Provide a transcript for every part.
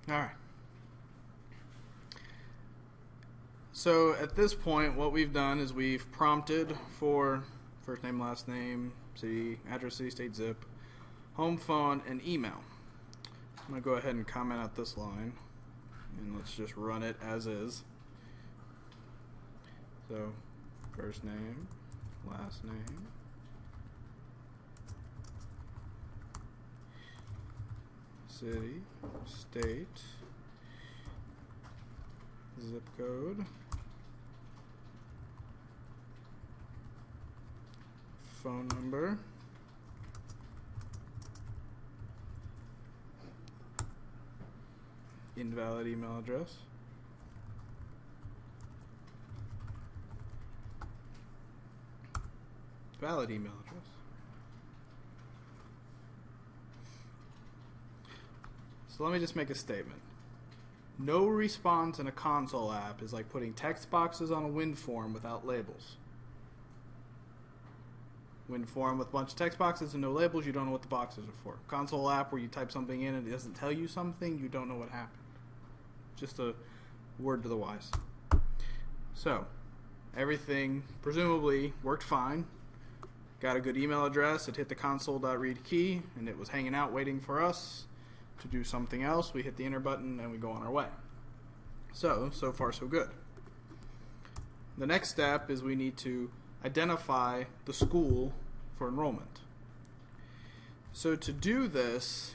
All right. So at this point, what we've done is we've prompted for first name, last name, city, address, city, state, zip, home phone, and email. I'm going to go ahead and comment out this line, and let's just run it as is. So first name, last name, city, state, zip code, phone number, invalid email address, valid email address. So let me just make a statement. No response in a console app is like putting text boxes on a WinForm without labels. WinForm with a bunch of text boxes and no labels, you don't know what the boxes are for. Console app where you type something in and it doesn't tell you something, you don't know what happened. Just a word to the wise. So, everything presumably worked fine. Got a good email address, it hit the console.read key, and it was hanging out waiting for us to do something else. We hit the enter button and we go on our way. So far so good. The next step is we need to identify the school for enrollment. So to do this,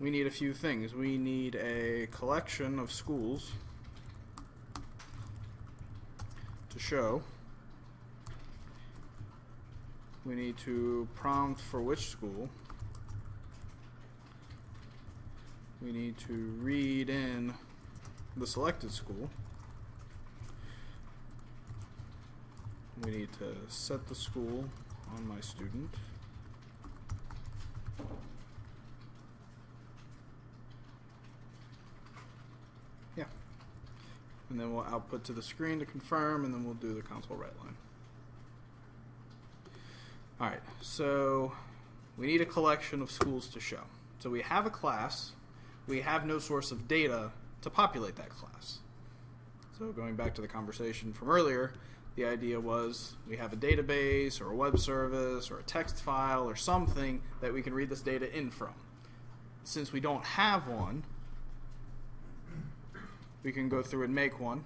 we need a few things. We need a collection of schools to show. We need to prompt for which school. We need to read in the selected school. We need to set the school on my student. Yeah. And then we'll output to the screen to confirm, and then we'll do the console write line. Alright, so we need a collection of schools to show. So we have a class. We have no source of data to populate that class. So going back to the conversation from earlier, the idea was we have a database or a web service or a text file or something that we can read this data in from. Since we don't have one, we can go through and make one,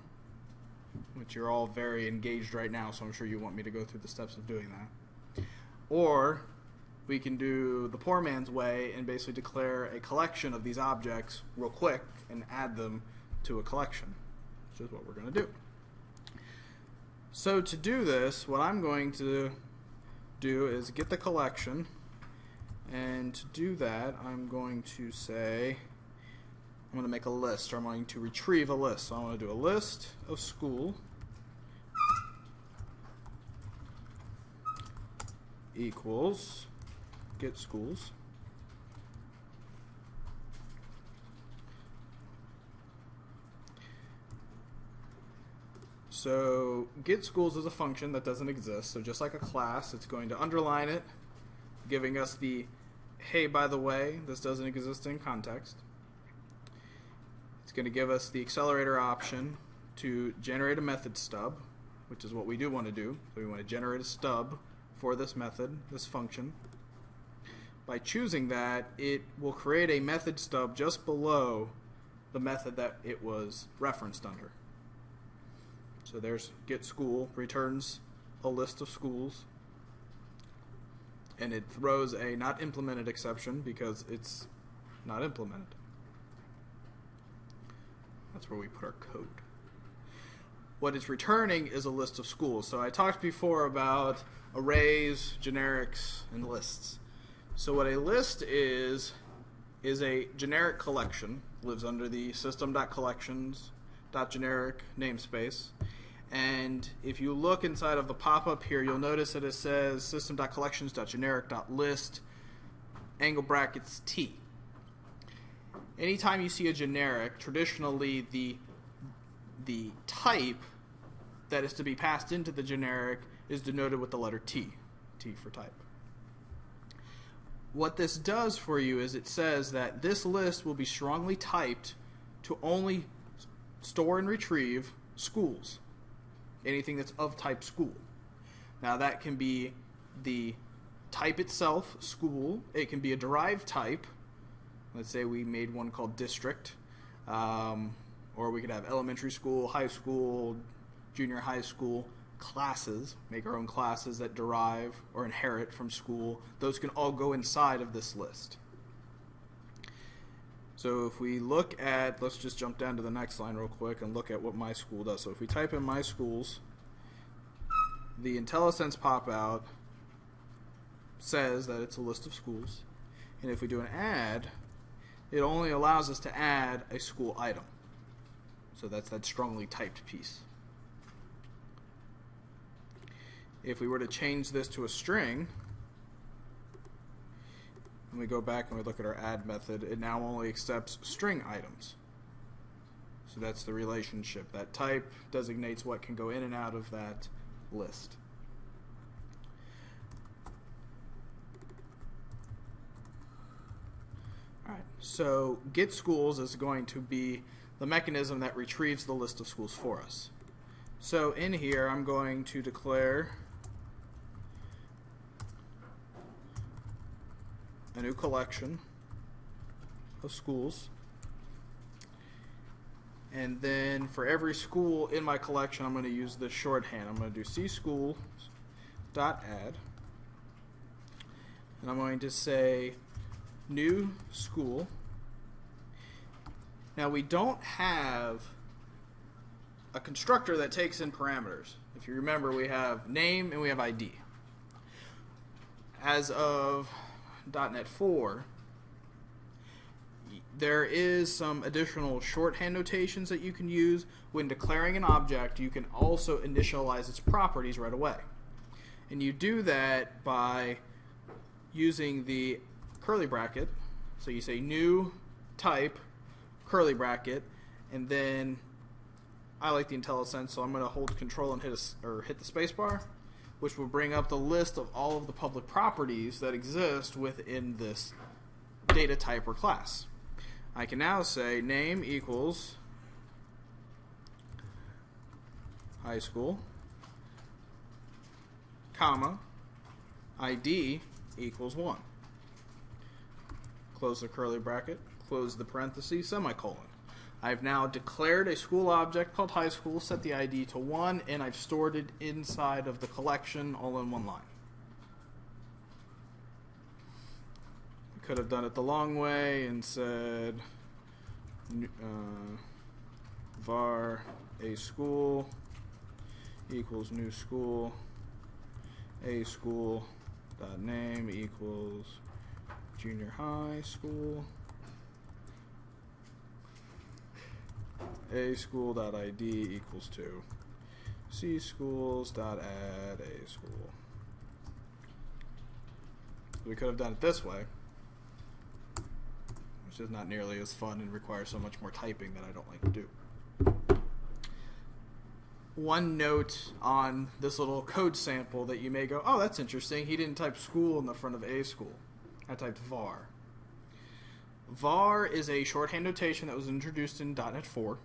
which you're all very engaged right now, so I'm sure you want me to go through the steps of doing that. Or we can do the poor man's way and basically declare a collection of these objects real quick and add them to a collection, which is what we're going to do. So to do this, what I'm going to do is get the collection, and to do that I'm going to say I'm going to make a list, or I'm going to retrieve a list. So I'm going to do a list of school equals get schools. So get schools is a function that doesn't exist. So just like a class, it's going to underline it, giving us the, hey, by the way, this doesn't exist in context. It's going to give us the accelerator option to generate a method stub, which is what we do want to do. So we want to generate a stub for this method, this function. By choosing that, it will create a method stub just below the method that it was referenced under. So there's get school, returns a list of schools, and it throws a not implemented exception because it's not implemented. That's where we put our code. What it's returning is a list of schools. So I talked before about arrays, generics, and lists. So what a list is a generic collection, lives under the system.collections.generic namespace. And if you look inside of the pop-up here, you'll notice that it says system.collections.generic.list angle brackets T. Anytime you see a generic, traditionally the type that is to be passed into the generic is denoted with the letter T, T for type. what this does for you is it says that this list will be strongly typed to only store and retrieve schools. Anything that's of type school. Now that can be the type itself, school. It can be a derived type. Let's say we made one called district. Or we could have elementary school, high school, junior high school, classes, make our own classes that derive or inherit from school. Those can all go inside of this list. So if we look at, let's just jump down to the next line real quick and look at what my school does. So if we type in my schools, the IntelliSense pop-out says that it's a list of schools. And if we do an add, it only allows us to add a school item. So that's that strongly typed piece. If we were to change this to a string, and we go back and we look at our add method, it now only accepts string items. So that's the relationship. That type designates what can go in and out of that list. Alright, so get schools is going to be the mechanism that retrieves the list of schools for us. So in here I'm going to declare a new collection of schools, and then for every school in my collection I'm going to use this shorthand. I'm going to do cschools.add, and I'm going to say new school. Now we don't have a constructor that takes in parameters. If you remember, we have name and we have ID. As of .NET 4, there is some additional shorthand notations that you can use. When declaring an object, you can also initialize its properties right away. And you do that by using the curly bracket. So you say new type curly bracket, and then I like the IntelliSense, so I'm going to hold Control and hit the space bar, which will bring up the list of all of the public properties that exist within this data type or class. I can now say name equals high school, comma, ID equals 1. Close the curly bracket, close the parentheses, semicolon. I've now declared a school object called high school, set the ID to 1, and I've stored it inside of the collection all in one line. I could have done it the long way and said var a school equals new school, a school dot name equals junior high school, a school dot ID equals 2, c schools dot add a school. We could have done it this way, which is not nearly as fun and requires so much more typing that I don't like to do. One note on this little code sample that you may go, oh, that's interesting, he didn't type school in the front of a school. I typed var. var is a shorthand notation that was introduced in .NET 4.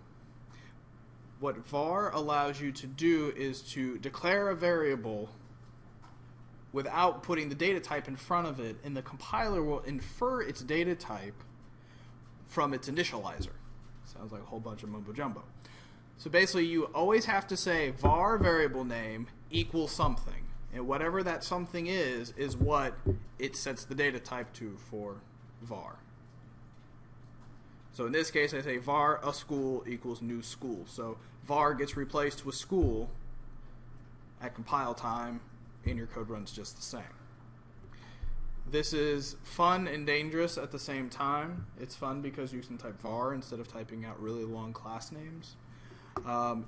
What var allows you to do is to declare a variable without putting the data type in front of it, and the compiler will infer its data type from its initializer. Sounds like a whole bunch of mumbo jumbo. So basically you always have to say var variable name equals something, and whatever that something is what it sets the data type to for var. So in this case I say var a school equals new school. So var gets replaced with school at compile time, and your code runs just the same. This is fun and dangerous at the same time. It's fun because you can type var instead of typing out really long class names.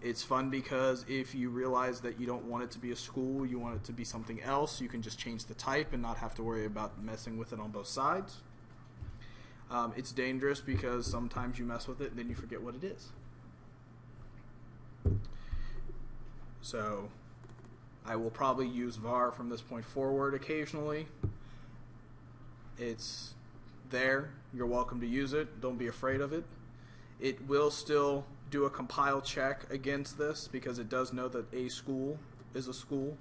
It's fun because if you realize that you don't want it to be a school, you want it to be something else, you can just change the type and not have to worry about messing with it on both sides. It's dangerous because sometimes you mess with it and then you forget what it is. So I will probably use var from this point forward occasionally. It's there. You're welcome to use it. Don't be afraid of it. It will still do a compile check against this because it does know that a school is a school.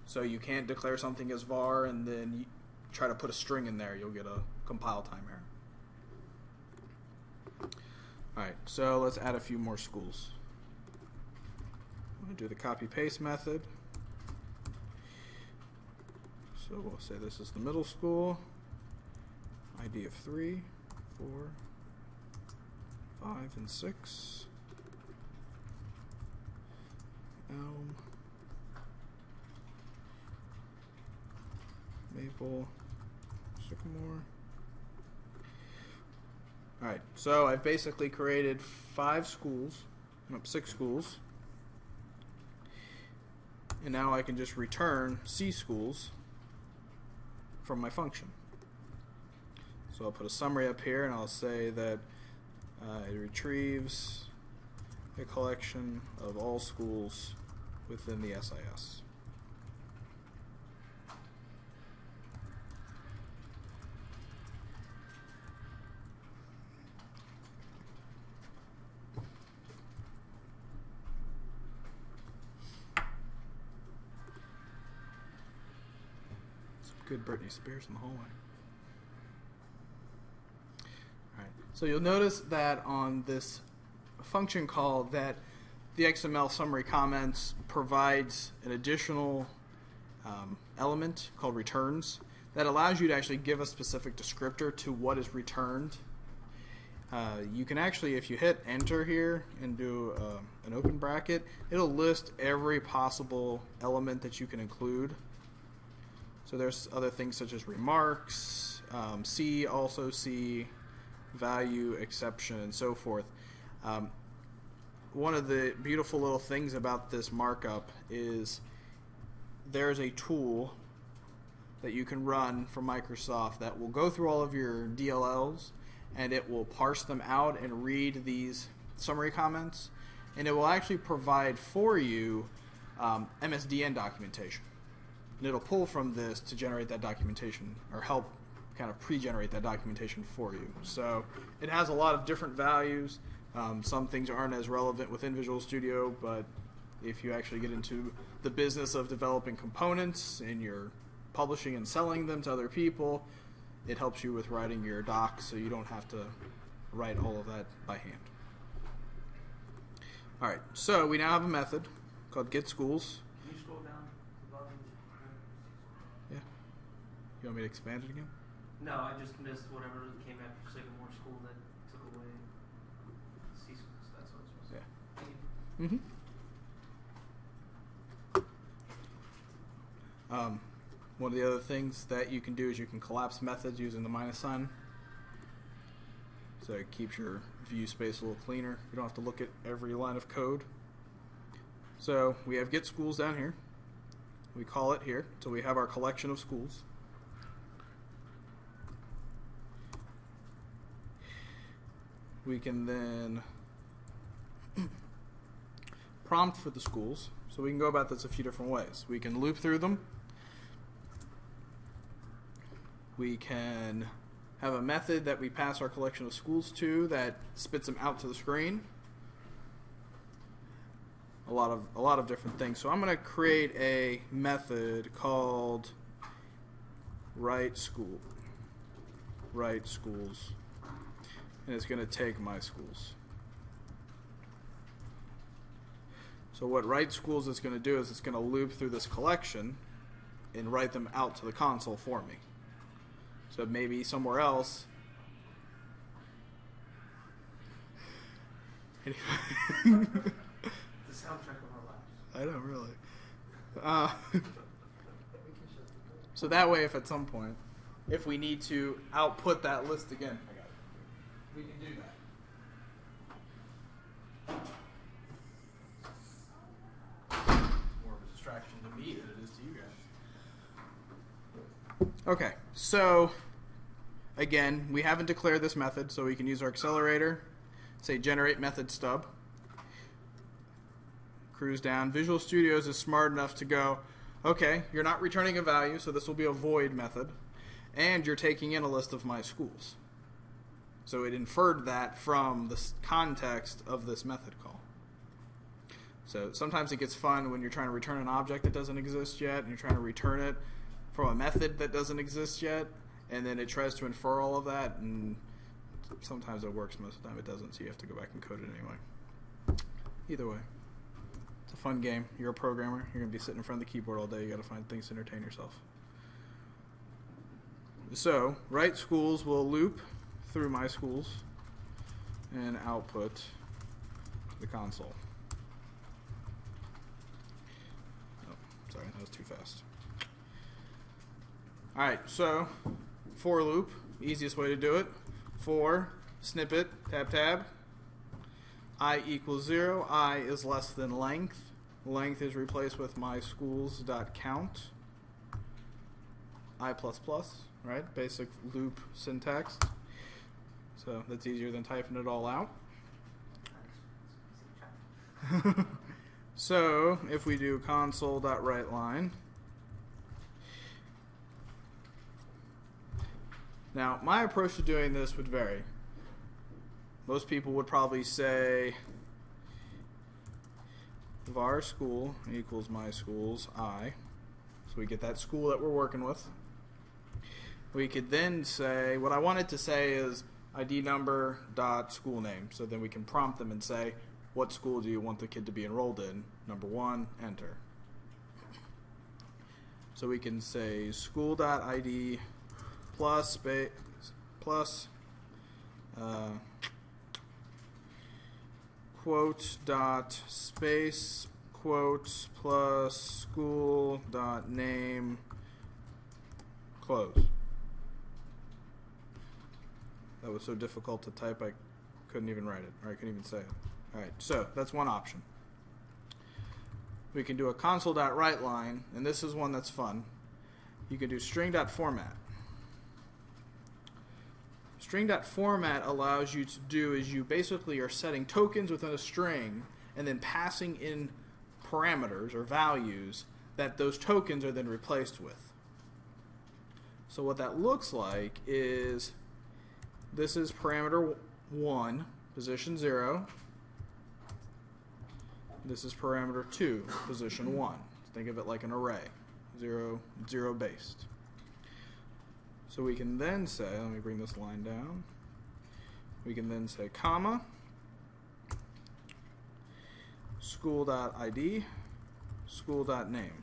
So you can't declare something as var and then you try to put a string in there. You'll get a compile time error. Alright, so let's add a few more schools. I'm going to do the copy-paste method. So we'll say this is the middle school. ID of 3, 4, 5, and 6. Elm. Maple. Sycamore. Alright, so I've basically created 6 schools. And now I can just return C schools from my function. So I'll put a summary up here and I'll say that it retrieves a collection of all schools within the SIS. Good Britney Spears in the hallway. Alright, so you'll notice that on this function call that the XML summary comments provides an additional element called returns that allows you to actually give a specific descriptor to what is returned. You can actually, if you hit enter here and do an open bracket, it'll list every possible element that you can include. So there's other things such as remarks, C, also C, value, exception, and so forth. One of the beautiful little things about this markup is there's a tool that you can run from Microsoft that will go through all of your DLLs and it will parse them out and read these summary comments, and it will actually provide for you MSDN documentation. And it'll pull from this to generate that documentation, or help kind of pre-generate that documentation for you. So it has a lot of different values. Some things aren't as relevant within Visual Studio, but if you actually get into the business of developing components and you're publishing and selling them to other people, it helps you with writing your docs so you don't have to write all of that by hand. Alright, so we now have a method called getSchools. You want me to expand it again? No, I just missed whatever came after Sycamore School that took away C schools. That's what it's supposed to be. Mm-hmm. One of the other things that you can do is you can collapse methods using the minus sign. So it keeps your view space a little cleaner. You don't have to look at every line of code. So we have getSchools down here. We call it here. So we have our collection of schools. We can then prompt for the schools. So we can go about this a few different ways. We can loop through them. We can have a method that we pass our collection of schools to that spits them out to the screen. A lot of different things. So I'm going to create a method called write schools. And it's going to take my schools. So what write schools is going to do is it's going to loop through this collection and write them out to the console for me. So maybe somewhere else. The soundtrack of our lives. I know, really. So that way, if at some point, if we need to output that list again, we can do that. More of a distraction to me than it is to you guys. Okay, so again, we haven't declared this method, so we can use our accelerator, say generate method stub, cruise down. Visual Studios is smart enough to go, okay, you're not returning a value, so this will be a void method. and you're taking in a list of my schools. So it inferred that from the context of this method call. So sometimes it gets fun when you're trying to return an object that doesn't exist yet, and you're trying to return it from a method that doesn't exist yet, and then it tries to infer all of that, and sometimes it works, most of the time it doesn't, so you have to go back and code it anyway. Either way, it's a fun game. You're a programmer. You're going to be sitting in front of the keyboard all day. You got to find things to entertain yourself. So, write schools will loop through my schools and output to the console. Oh, sorry, that was too fast. All right, so for loop, easiest way to do it. For snippet, tab, I equals 0. I is less than length. Length is replaced with my schools.count. I++, right? Basic loop syntax. So that's easier than typing it all out. So if we do console.writeLine. Now, my approach to doing this would vary. Most people would probably say var school equals my schools I. So we get that school that we're working with. We could then say, what I wanted to say is ID number dot school name. So then we can prompt them and say, what school do you want the kid to be enrolled in? Number 1, enter. So we can say school.id plus space plus quote dot space quote plus school dot name close. That was so difficult to type I couldn't even write it, or I couldn't even say it. All right, so that's one option. We can do a console.writeLine, and this is one that's fun. You can do string.format. String.format allows you to do is you basically are setting tokens within a string and then passing in parameters or values that those tokens are then replaced with. So what that looks like is this is parameter 1, position 0. This is parameter 2, position 1. Think of it like an array, 0 based. So we can then say, let me bring this line down. We can then say comma, school.id, school.name.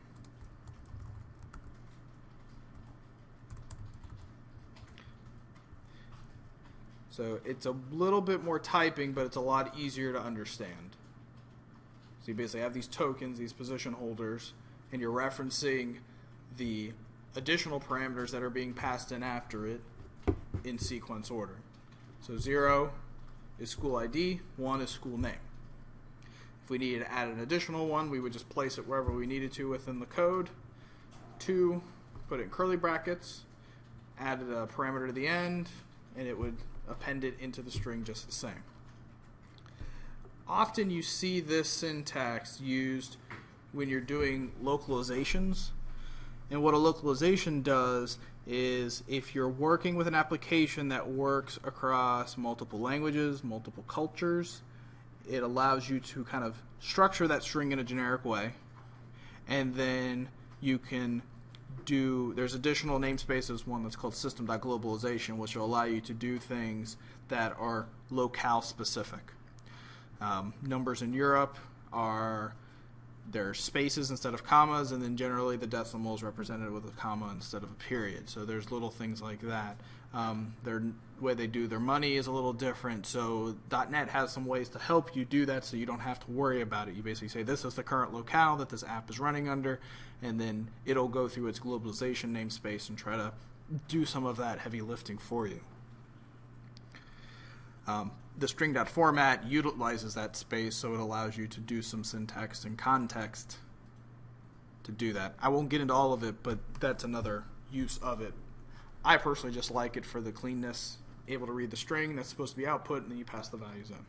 So it's a little bit more typing, but it's a lot easier to understand. So you basically have these tokens, these position holders, and you're referencing the additional parameters that are being passed in after it in sequence order. So 0 is school ID, 1 is school name. If we needed to add an additional one, we would just place it wherever we needed to within the code. 2, put it in curly brackets, added a parameter to the end, and it would append it into the string just the same. Often you see this syntax used when you're doing localizations. And what a localization does is if you're working with an application that works across multiple languages, multiple cultures, it allows you to kind of structure that string in a generic way. And then you can do, there's additional namespaces, one that's called system.globalization, which will allow you to do things that are locale specific. Numbers in Europe are their spaces instead of commas, and then generally the decimal is represented with a comma instead of a period. So there's little things like that. Their way they do their money is a little different. So .NET has some ways to help you do that so you don't have to worry about it. You basically say this is the current locale that this app is running under, and then it'll go through its globalization namespace and try to do some of that heavy lifting for you. The string.format utilizes that space, so it allows you to do some syntax and context to do that. I won't get into all of it, but that's another use of it. I personally just like it for the cleanness, able to read the string that's supposed to be output, and then you pass the values in.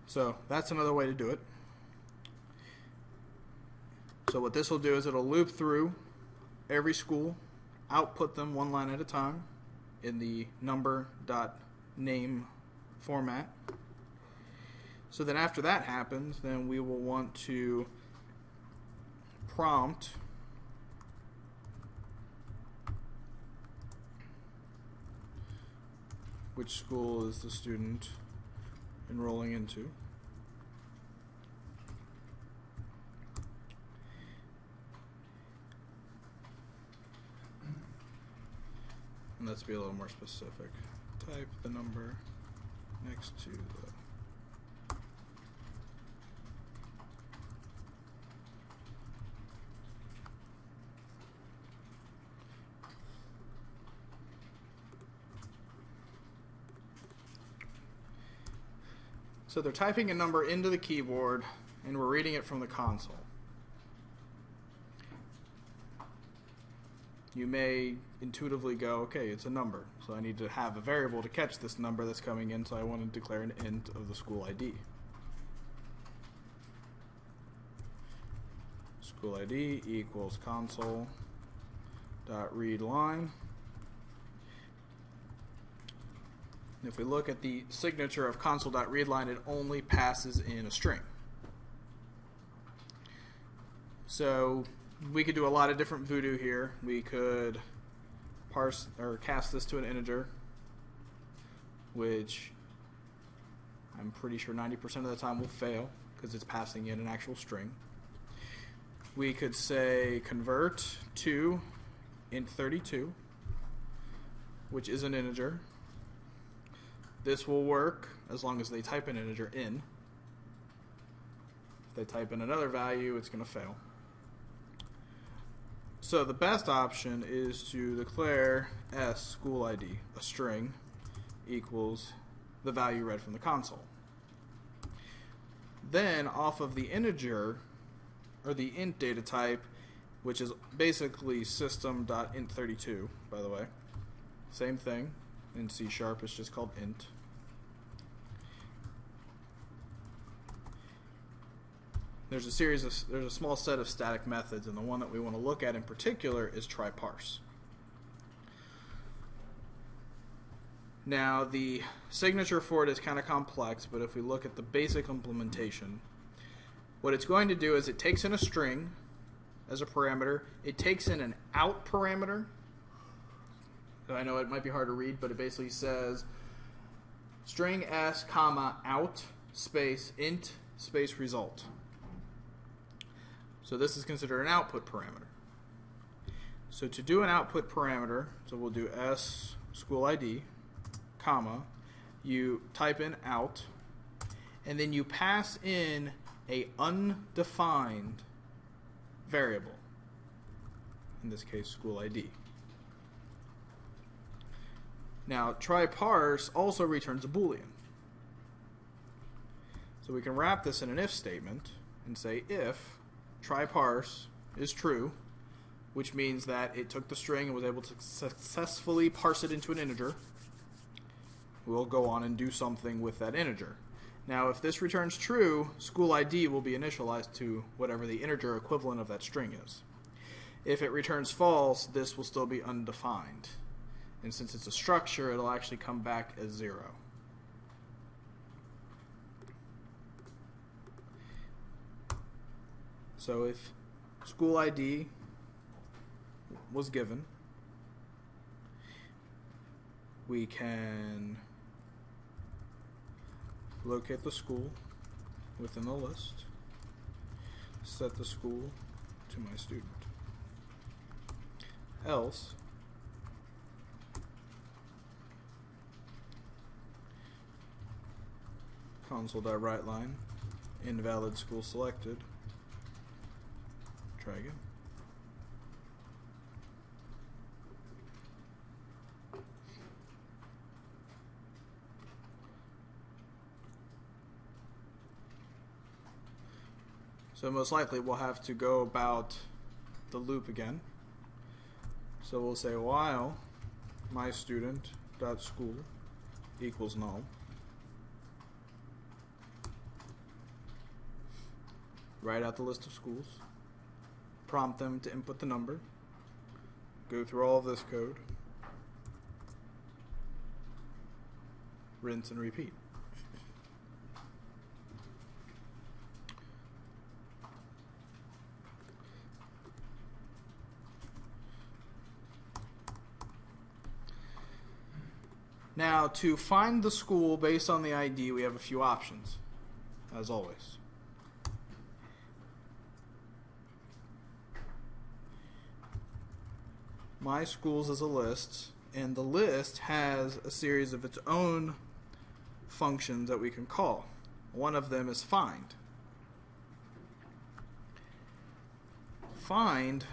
So that's another way to do it. So what this will do is it'll loop through every school, output them one line at a time in the number.name format. So then after that happens, then we will want to prompt which school is the student enrolling into. And let's be a little more specific. Type the number next to the So they're typing a number into the keyboard, and we're reading it from the console. You may intuitively go, okay, it's a number, so I need to have a variable to catch this number that's coming in, so I want to declare an int of the school ID. School ID equals console.readLine. If we look at the signature of console.readLine, it only passes in a string. So we could do a lot of different voodoo here. We could parse or cast this to an integer, which I'm pretty sure 90% of the time will fail because it's passing in an actual string. We could say convert to int32, which is an integer. This will work as long as they type an integer in. If they type in another value, it's going to fail. So the best option is to declare school ID, a string, equals the value read from the console. Then off of the integer, or the int data type, which is basically system.int32, by the way. Same thing. In C#, it's just called int. There's a small set of static methods, and the one that we want to look at in particular is try parse. Now, the signature for it is kind of complex, but if we look at the basic implementation, what it's going to do is it takes in a string as a parameter. It takes in an out parameter. So I know it might be hard to read, but it basically says string s comma out space int space result. So this is considered an output parameter. So to do an output parameter, so we'll do s school ID, comma, you type in out, and then you pass in a undefined variable, in this case school ID. Now try parse also returns a boolean. So we can wrap this in an if statement and say if try parse is true, which means that it took the string and was able to successfully parse it into an integer, we'll go on and do something with that integer. Now if this returns true, school ID will be initialized to whatever the integer equivalent of that string is. If it returns false, this will still be undefined. And since it's a structure, it'll actually come back as 0. So if school ID was given, we can locate the school within the list, set the school to my student. Else, console.writeLine, invalid school selected. Try again. So most likely we'll have to go about the loop again. So we'll say while my student dot school equals null. Write out the list of schools. Prompt them to input the number. go through all of this code, rinse and repeat. Now, to find the school based on the ID, we have a few options, as always. My schools is a list, and the list has a series of its own functions that we can call. One of them is find. Find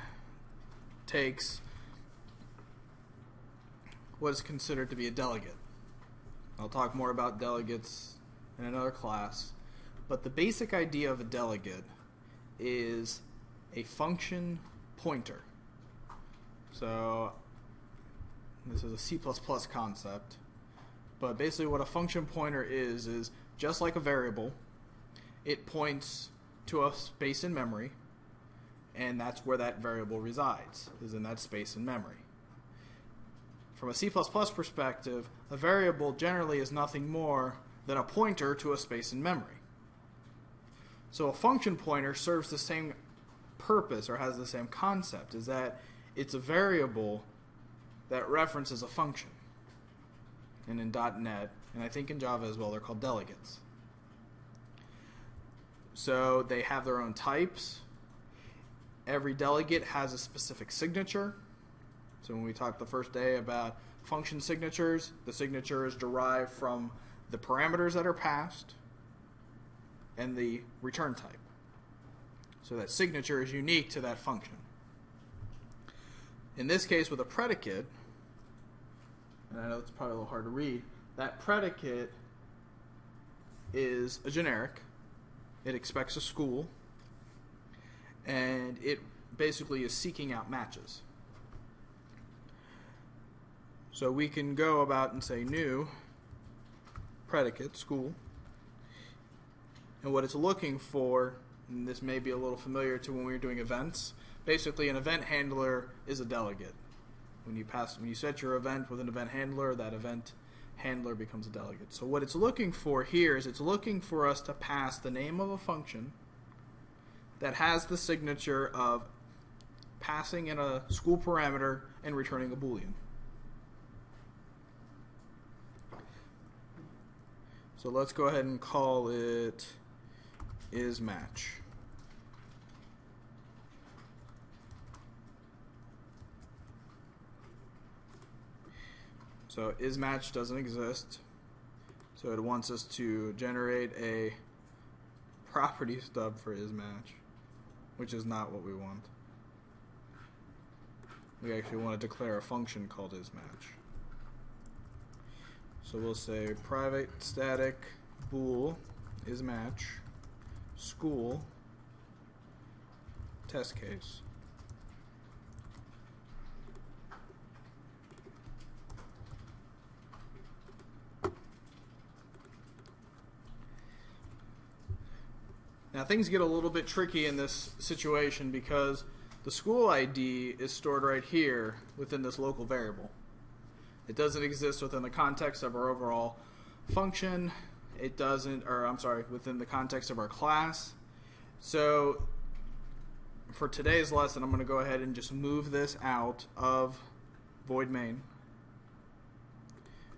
takes what is considered to be a delegate. I'll talk more about delegates in another class, but the basic idea of a delegate is a function pointer. So this is a C++ concept, but basically what a function pointer is just like a variable, it points to a space in memory, and that's where that variable resides, is in that space in memory. From a C++ perspective, a variable generally is nothing more than a pointer to a space in memory. So a function pointer serves the same purpose, or has the same concept, is that it's a variable that references a function. And in .NET, and I think in Java as well, they're called delegates. So they have their own types. Every delegate has a specific signature. So when we talked the first day about function signatures, the signature is derived from the parameters that are passed and the return type. So that signature is unique to that function. In this case, with a predicate, and I know it's probably a little hard to read, that predicate is a generic. It expects a school, and it basically is seeking out matches. So we can go about and say new predicate, school, and what it's looking for, and this may be a little familiar to when we were doing events, basically an event handler is a delegate. When you set your event with an event handler, that event handler becomes a delegate. So what it's looking for here is it's looking for us to pass the name of a function that has the signature of passing in a school parameter and returning a Boolean. So let's go ahead and call it isMatch. So isMatch doesn't exist. So it wants us to generate a property stub for isMatch, which is not what we want. We actually want to declare a function called isMatch. So we'll say private static bool isMatch school test case. Now things get a little bit tricky in this situation because the school ID is stored right here within this local variable. It doesn't exist within the context of our overall function. It doesn't, or I'm sorry, within the context of our class. So for today's lesson, I'm going to go ahead and just move this out of void main.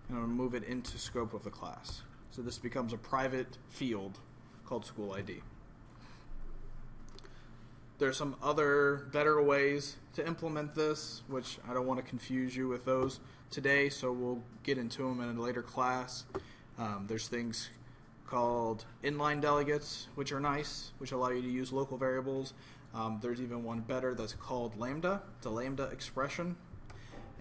And I'm going to move it into scope of the class. So this becomes a private field called school ID. There's some other better ways to implement this, which I don't want to confuse you with those today, so we'll get into them in a later class. There's things called inline delegates, which are nice, which allow you to use local variables. There's even one better that's called lambda. It's a lambda expression.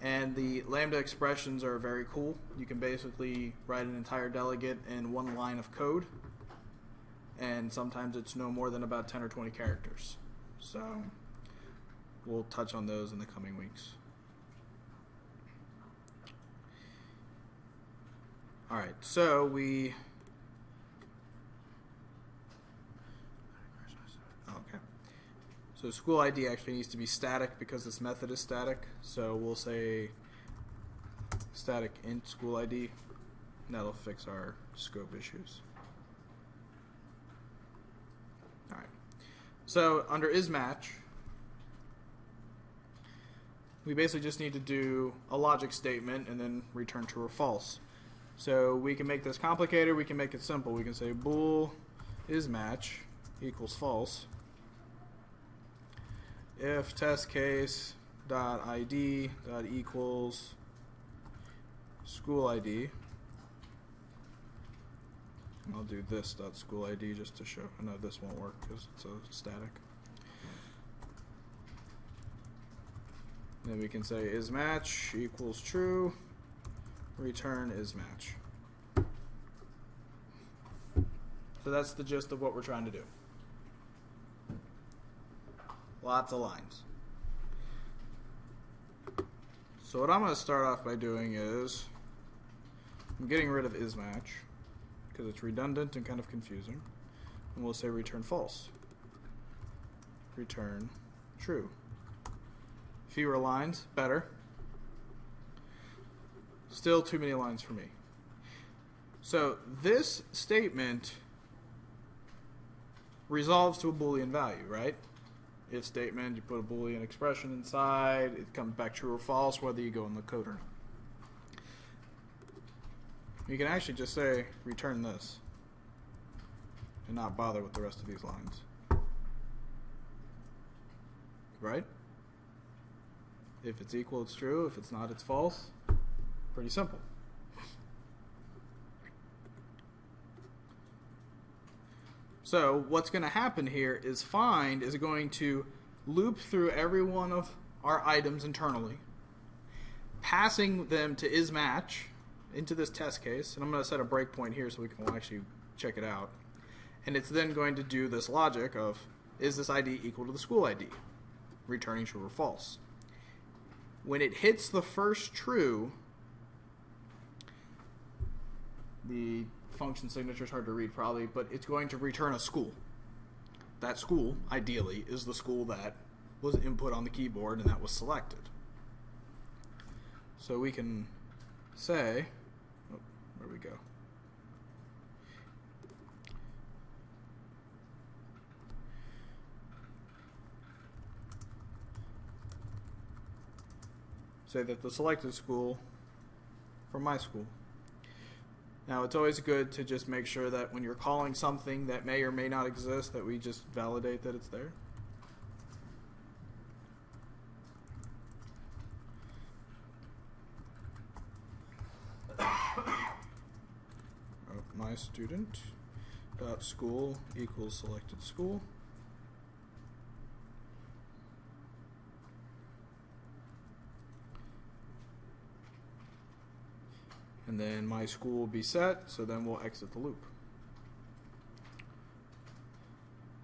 And the lambda expressions are very cool. You can basically write an entire delegate in one line of code, and sometimes it's no more than about 10 or 20 characters. So we'll touch on those in the coming weeks. All right, so So school ID actually needs to be static because this method is static. So we'll say static int school ID, and that'll fix our scope issues. All right. So under isMatch, we basically just need to do a logic statement and then return true or false. So we can make this complicated, we can make it simple. We can say bool isMatch equals false if test case dot ID dot equals school ID. I'll do this dot school ID just to show. I know this won't work because it's a static. Then we can say isMatch equals true, return isMatch. So that's the gist of what we're trying to do. Lots of lines. So what I'm going to start off by doing is I'm getting rid of isMatch because it's redundant and kind of confusing. And we'll say return false. Return true. Fewer lines, better. Still too many lines for me. So this statement resolves to a Boolean value, right? If statement, you put a Boolean expression inside, it comes back true or false, whether you go in the code or not. You can actually just say return this and not bother with the rest of these lines. Right? If it's equal, it's true. If it's not, it's false. Pretty simple. So what's going to happen here is find is going to loop through every one of our items internally, passing them to isMatch into this test case. And I'm going to set a breakpoint here so we can actually check it out. And it's then going to do this logic of, is this ID equal to the school ID? Returning true or false. When it hits the first true, the function signature is hard to read probably, but it's going to return a school. That school, ideally, is the school that was input on the keyboard and that was selected. So we can say, oh, where we go? Say that the selected school from my school. Now, it's always good to just make sure that when you're calling something that may or may not exist, that we just validate that it's there. My student dot school equals selected school. And then my school will be set, so then we'll exit the loop.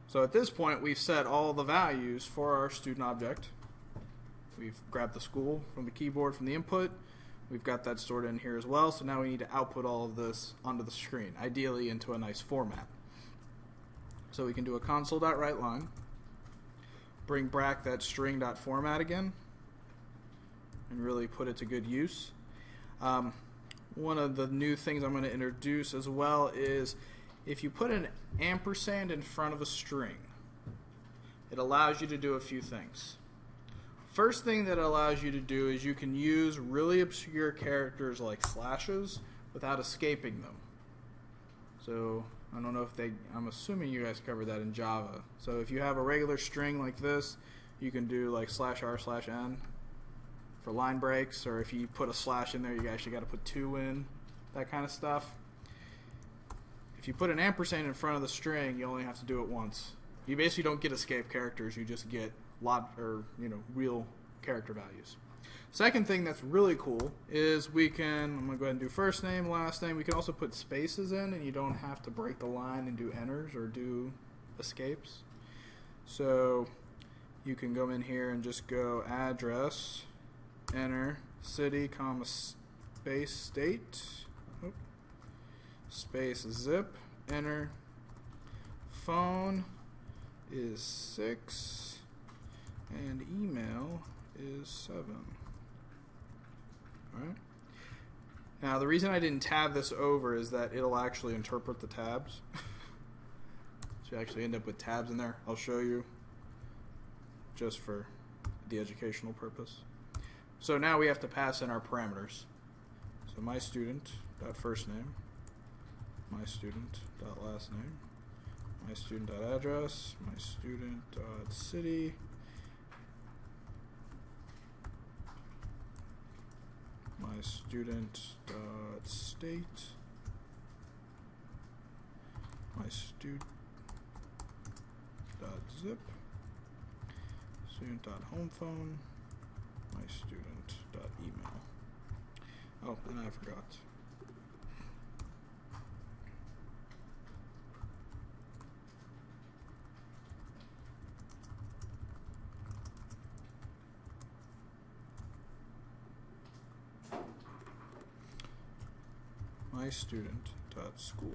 So at this point, we've set all the values for our student object. We've grabbed the school from the keyboard from the input. We've got that stored in here as well, so now we need to output all of this onto the screen, ideally into a nice format. So we can do a console.writeLine, bring back that string.format again, and really put it to good use. One of the new things I'm going to introduce as well is if you put an ampersand in front of a string, it allows you to do a few things. First thing that it allows you to do is you can use really obscure characters like slashes without escaping them. So I don't know if I'm assuming you guys covered that in Java. So if you have a regular string like this, you can do like /r/n for line breaks, or if you put a slash in there, you actually got to put 2 in, that kind of stuff. If you put an ampersand in front of the string, you only have to do it once. You basically don't get escape characters, you just get real character values. Second thing that's really cool is I'm going to go ahead and do first name, last name. We can also put spaces in, and you don't have to break the line and do enters or do escapes. So you can go in here and just go address, enter, city, comma, space, state, space, zip, enter, phone is 6, and email is 7. Alright. Now the reason I didn't tab this over is that it'll actually interpret the tabs. So you actually end up with tabs in there. I'll show you just for the educational purpose. So now we have to pass in our parameters. So my student dot first name, my student dot last name, my student dot address, my student dot city, my student dot state, my student dot zip, student dot home phone, my student dot email. Oh, and I forgot. My student dot school.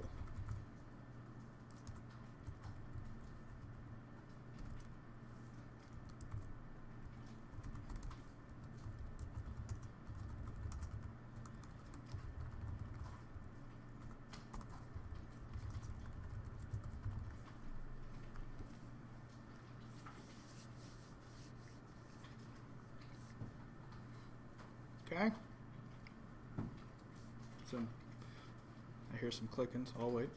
Okay. So I hear some clickings. I'll wait.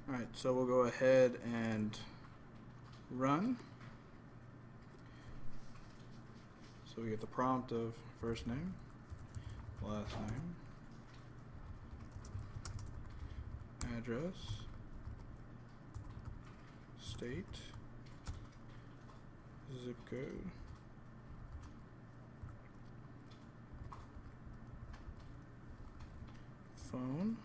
All right, so we'll go ahead and run. So we get the prompt of first name, last name, address, state, zip code, phone,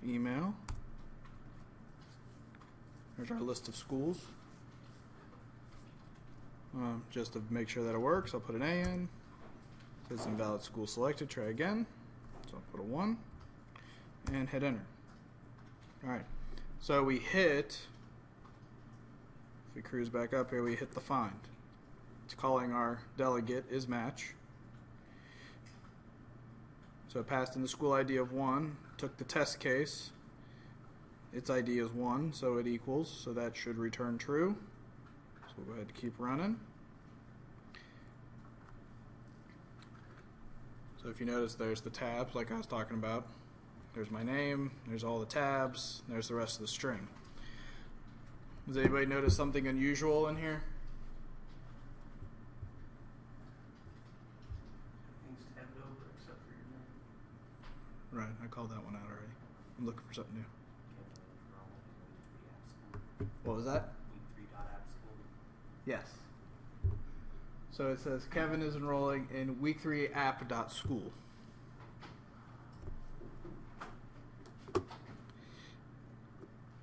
email. There's our list of schools. Just to make sure that it works, I'll put an A in. It says invalid school selected. Try again. So I'll put a 1 and hit enter. Alright, so we hit, if we cruise back up here, we hit the find. It's calling our delegate is match. So it passed in the school ID of 1, took the test case. Its ID is 1, so it equals, so that should return true. So we'll go ahead and keep running. So if you notice, there's the tabs like I was talking about. There's my name, there's all the tabs, there's the rest of the string. Does anybody notice something unusual in here? Everything's tabbed over except for your name. Right, I called that one out already. I'm looking for something new. What was that? Week3.app school. Yes. So it says Kevin is enrolling in week3app.school.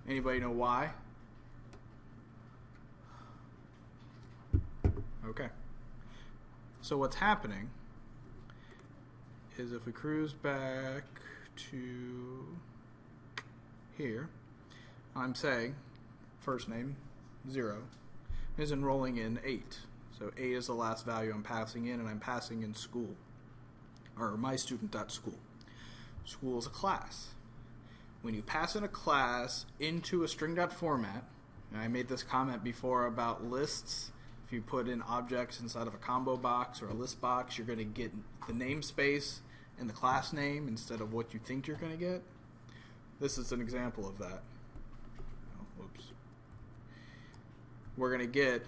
Anybody know why? Okay. So what's happening is if we cruise back to here, I'm saying first name 0 is enrolling in 8. So 8 is the last value I'm passing in, and I'm passing in school, or my student.school. School is a class. When you pass in a class into a string.format, and I made this comment before about lists, if you put in objects inside of a combo box or a list box, you're going to get the namespace and the class name instead of what you think you're going to get. This is an example of that. Oh, whoops. We're going to get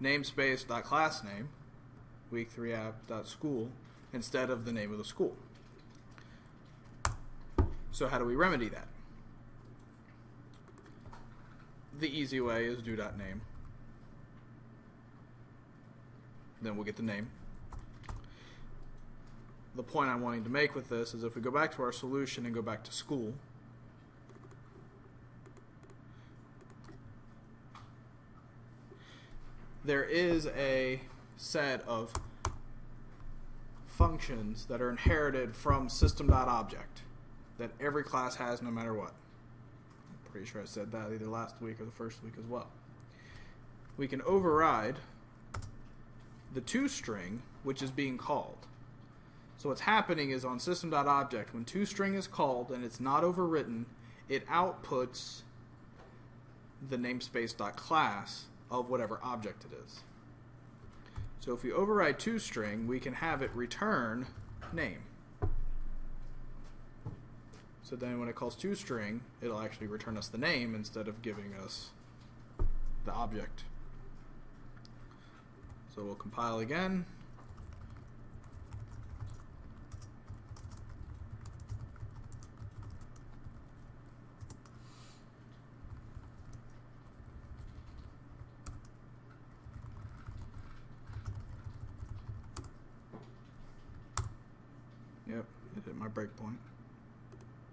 namespace.classname, week3app.school, instead of the name of the school. So how do we remedy that? The easy way is do.name. Then we'll get the name. The point I'm wanting to make with this is if we go back to our solution and go back to school, there is a set of functions that are inherited from system.object. that every class has no matter what. I'm pretty sure I said that either last week or the first week as well. We can override the toString, which is being called. So what's happening is on system.object, when toString is called and it's not overwritten, it outputs the namespace.class of whatever object it is. So if we override toString, we can have it return name. So then when it calls toString, it'll actually return us the name instead of giving us the object. So we'll compile again. Yep, it hit my breakpoint.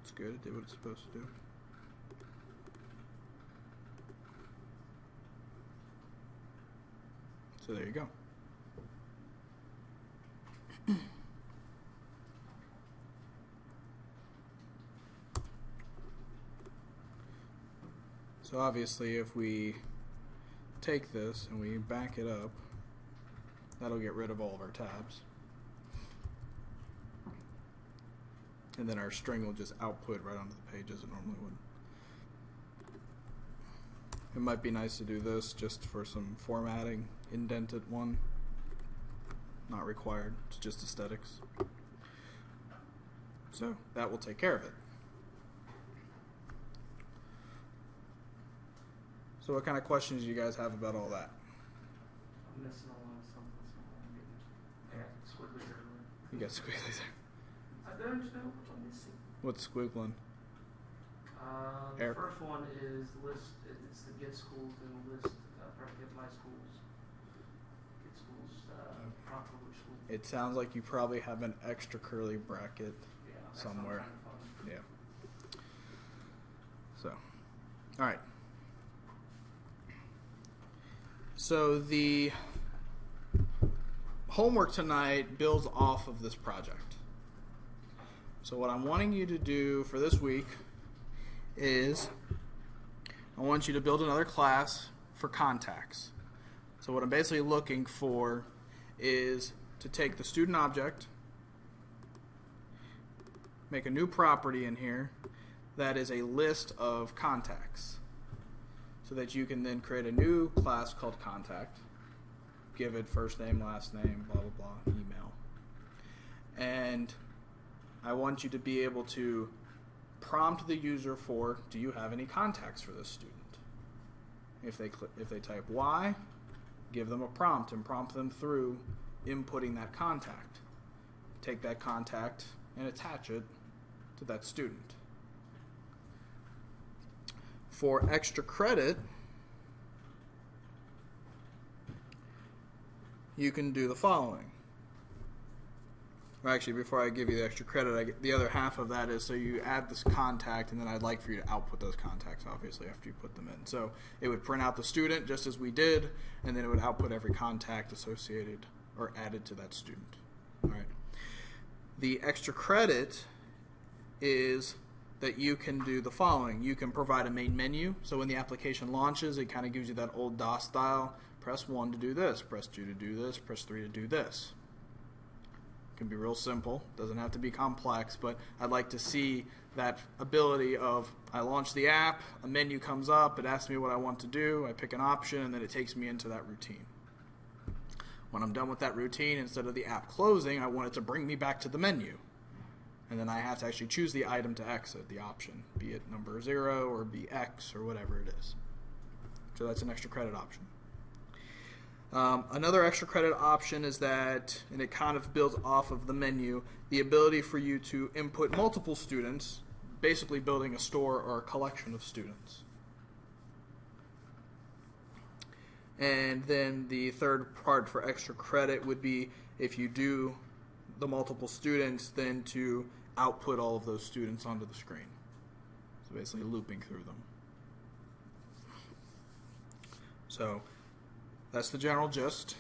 It's good, it did what it's supposed to do. So there you go. So obviously if we take this and we back it up, that'll get rid of all of our tabs. And then our string will just output right onto the page as it normally would. It might be nice to do this just for some formatting, indented one. Not required, it's just aesthetics. So that will take care of it. So what kind of questions do you guys have about all that? I'm missing a lot of something, so I'm getting squiggly everywhere. You got squiggly there. I don't know what I'm missing. What's squiggling? The first one is list. It's the get schools and list. Get my schools. Get schools. Prompt for which school. It sounds like you probably have an extra curly bracket Yeah, somewhere. That's what I'm trying to find. Yeah. So, all right. So the homework tonight builds off of this project. So what I'm wanting you to do for this week is I want you to build another class for contacts. So what I'm basically looking for is to take the student object, make a new property in here that is a list of contacts, so that you can then create a new class called contact, give it first name, last name, blah, blah, blah, email. And I want you to be able to prompt the user for, do you have any contacts for this student? If they type Y, give them a prompt and prompt them through inputting that contact. Take that contact and attach it to that student. For extra credit, you can do the following. Or actually, before I give you the extra credit, the other half of that is so you add this contact, and then I'd like for you to output those contacts, obviously, after you put them in. So it would print out the student, just as we did, and then it would output every contact associated or added to that student. All right. The extra credit is that you can do the following. You can provide a main menu, so when the application launches, it kind of gives you that old DOS style. Press 1 to do this, press 2 to do this, press 3 to do this. It can be real simple, doesn't have to be complex, but I'd like to see that ability of I launch the app, a menu comes up, it asks me what I want to do, I pick an option, and then it takes me into that routine. When I'm done with that routine, instead of the app closing, I want it to bring me back to the menu. And then I have to actually choose the item to exit, the option, be it number 0 or be X or whatever it is. So that's an extra credit option. Another extra credit option is that, and it kind of builds off of the menu, the ability for you to input multiple students, basically building a store or a collection of students. And then the third part for extra credit would be if you do the multiple students, then to output all of those students onto the screen. So basically looping through them. So that's the general gist.